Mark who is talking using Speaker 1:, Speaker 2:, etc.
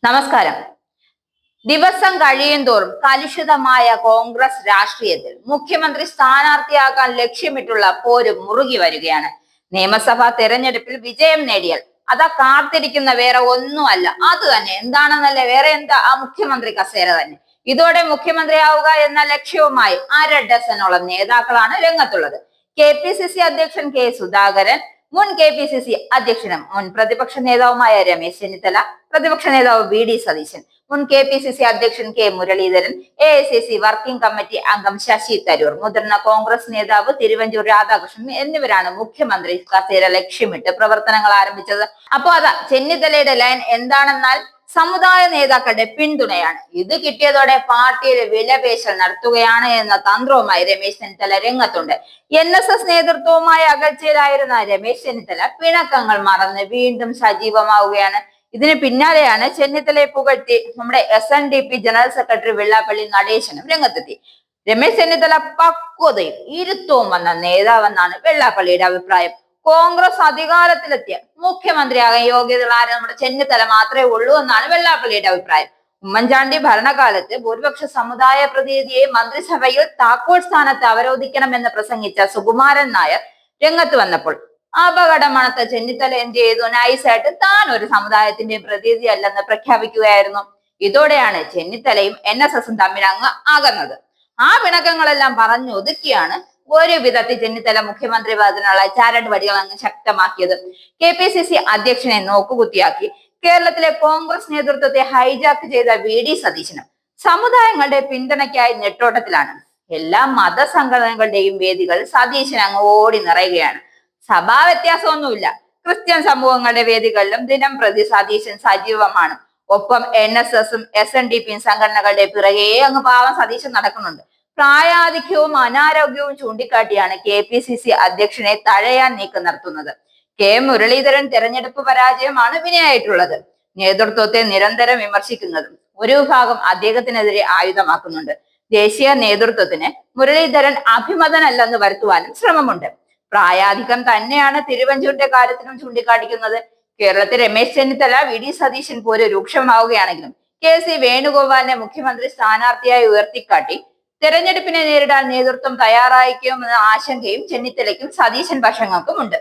Speaker 1: നമസ്കാരം. ദിവസം കഴിയുന്തോറും കലുഷിതമായ കോൺഗ്രസ് രാഷ്ട്രീയത്തിൽ മുഖ്യമന്ത്രി സ്ഥാനാർത്ഥിയാകാൻ ലക്ഷ്യമിട്ടുള്ള പോര് മുറുകി വരികയാണ്. നിയമസഭാ തെരഞ്ഞെടുപ്പിൽ വിജയം നേടിയാൽ അതാ കാത്തിരിക്കുന്ന വേറെ ഒന്നുമല്ല, അത് തന്നെ എന്താണെന്നല്ലേ, വേറെ എന്താ, ആ മുഖ്യമന്ത്രി കസേര തന്നെ. ഇതോടെ മുഖ്യമന്ത്രിയാവുക എന്ന ലക്ഷ്യവുമായി അര ഡസനോളം നേതാക്കളാണ് രംഗത്തുള്ളത്. KPCC അധ്യക്ഷൻ K. സുധാകരൻ, മുൻ KPCC അധ്യക്ഷനും മുൻ പ്രതിപക്ഷ നേതാവുമായ രമേശ് ചെന്നിത്തല, പ്രതിപക്ഷ നേതാവ് VD സതീശൻ, മുൻ KPCC അധ്യക്ഷൻ K. Muraleedharan, AICC working committee അംഗം ശശി തരൂർ, മുതിർന്ന കോൺഗ്രസ് നേതാവ് തിരുവഞ്ചൂർ രാധാകൃഷ്ണൻ എന്നിവരാണ് മുഖ്യമന്ത്രി കസേര ലക്ഷ്യമിട്ട് പ്രവർത്തനങ്ങൾ ആരംഭിച്ചത്. അപ്പോ അതാ ചെന്നിത്തലയുടെ ലൈൻ എന്താണെന്നാൽ സമുദായ നേതാക്കളുടെ പിന്തുണയാണ്. ഇത് കിട്ടിയതോടെ പാർട്ടിയുടെ വിലപേശൽ നടത്തുകയാണ് എന്ന തന്ത്രവുമായി രമേശ് ചെന്നിത്തല രംഗത്തുണ്ട്. NSS നേതൃത്വവുമായി അകൽച്ചയിലായിരുന്ന രമേശ് ചെന്നിത്തല പിണക്കങ്ങൾ മറന്ന് വീണ്ടും സജീവമാവുകയാണ്. ഇതിന് പിന്നാലെയാണ് ചെന്നിത്തലയെ പുകഴ്ത്തി നമ്മുടെ SNDP ജനറൽ സെക്രട്ടറി വെള്ളാപ്പള്ളി നടേശനും രംഗത്തെത്തി. രമേശ് ചെന്നിത്തല പക്വതയും ഇരുത്തവും വന്ന നേതാവെന്നാണ് വെള്ളാപ്പള്ളിയുടെ അഭിപ്രായം. കോൺഗ്രസ് അധികാരത്തിലെത്തിയ മുഖ്യമന്ത്രിയാകാൻ യോഗ്യതയുള്ള ആരും നമ്മുടെ ചെന്നിത്തല മാത്രമേ ഉള്ളൂ എന്നാണ് വെള്ളാപ്പള്ളിയുടെ അഭിപ്രായം. ഉമ്മൻചാണ്ടി ഭരണകാലത്ത് ഭൂരിപക്ഷ സമുദായ പ്രതിനിധിയെ മന്ത്രിസഭയിൽ താക്കോൽ സ്ഥാനത്ത് അവരോധിക്കണമെന്ന് പ്രസംഗിച്ച സുകുമാരൻ നായർ രംഗത്ത് വന്നപ്പോൾ അപകടമണത്ത ചെന്നിത്തല എന്ത് ചെയ്തു? നൈസായിട്ട് താൻ ഒരു സമുദായത്തിന്റെ പ്രതിനിധി അല്ലെന്ന് പ്രഖ്യാപിക്കുകയായിരുന്നു. ഇതോടെയാണ് ചെന്നിത്തലയും NSSും തമ്മിൽ അങ്ങ് അകന്നത്. ആ പിണക്കങ്ങളെല്ലാം പറഞ്ഞൊതുക്കിയാണ് ഒരു വിധത്തിൽ ചെന്നിത്തല മുഖ്യമന്ത്രി പദത്തിനുള്ള ചരട് വടികൾ അങ്ങ് ശക്തമാക്കിയത്. KPCC അധ്യക്ഷനെ നോക്കുകുത്തിയാക്കി കേരളത്തിലെ കോൺഗ്രസ് നേതൃത്വത്തെ ഹൈജാക്ക് ചെയ്ത VD സതീശനും സമുദായങ്ങളുടെ പിന്തുണയ്ക്കായി നെട്ടോട്ടത്തിലാണ്. എല്ലാ മതസംഘടനകളുടെയും വേദികൾ സതീശൻ അങ്ങ് ഓടി നിറയുകയാണ്. സഭാ വ്യത്യാസമൊന്നുമില്ല. ക്രിസ്ത്യൻ സമൂഹങ്ങളുടെ വേദികളിലും ദിനം പ്രതി സതീശൻ സജീവമാണ്. ഒപ്പം NSSും SNDPയും സംഘടനകളുടെ പിറകെ അങ്ങ് പാവം സതീശൻ നടക്കുന്നുണ്ട്. പ്രായാധിക്യവും അനാരോഗ്യവും ചൂണ്ടിക്കാട്ടിയാണ് KPCC അധ്യക്ഷനെ തഴയാൻ നീക്കം നടത്തുന്നത്. K. മുരളീധരൻ തെരഞ്ഞെടുപ്പ് പരാജയമാണ് വിനയായിട്ടുള്ളത്. നേതൃത്വത്തെ നിരന്തരം വിമർശിക്കുന്നതും ഒരു വിഭാഗം അദ്ദേഹത്തിനെതിരെ ആയുധമാക്കുന്നുണ്ട്. ദേശീയ നേതൃത്വത്തിന് മുരളീധരൻ അഭിമതനല്ലെന്ന് വരുത്തുവാനും ശ്രമമുണ്ട്. പ്രായാധിക്യം തന്നെയാണ് തിരുവഞ്ചൂരിന്റെ കാര്യത്തിലും ചൂണ്ടിക്കാട്ടിക്കുന്നത്. കേരളത്തിൽ രമേശ് ചെന്നിത്തല VD സതീശൻ പോര് രൂക്ഷമാവുകയാണെങ്കിലും KC വേണുഗോപാലിനെ മുഖ്യമന്ത്രി സ്ഥാനാർത്ഥിയായി ഉയർത്തിക്കാട്ടി തെരഞ്ഞെടുപ്പിനെ നേരിടാൻ നേതൃത്വം തയ്യാറായിരിക്കുമെന്ന ആശങ്കയും ചെന്നിത്തലയ്ക്കും സതീശൻ പക്ഷങ്ങൾക്കും ഉണ്ട്.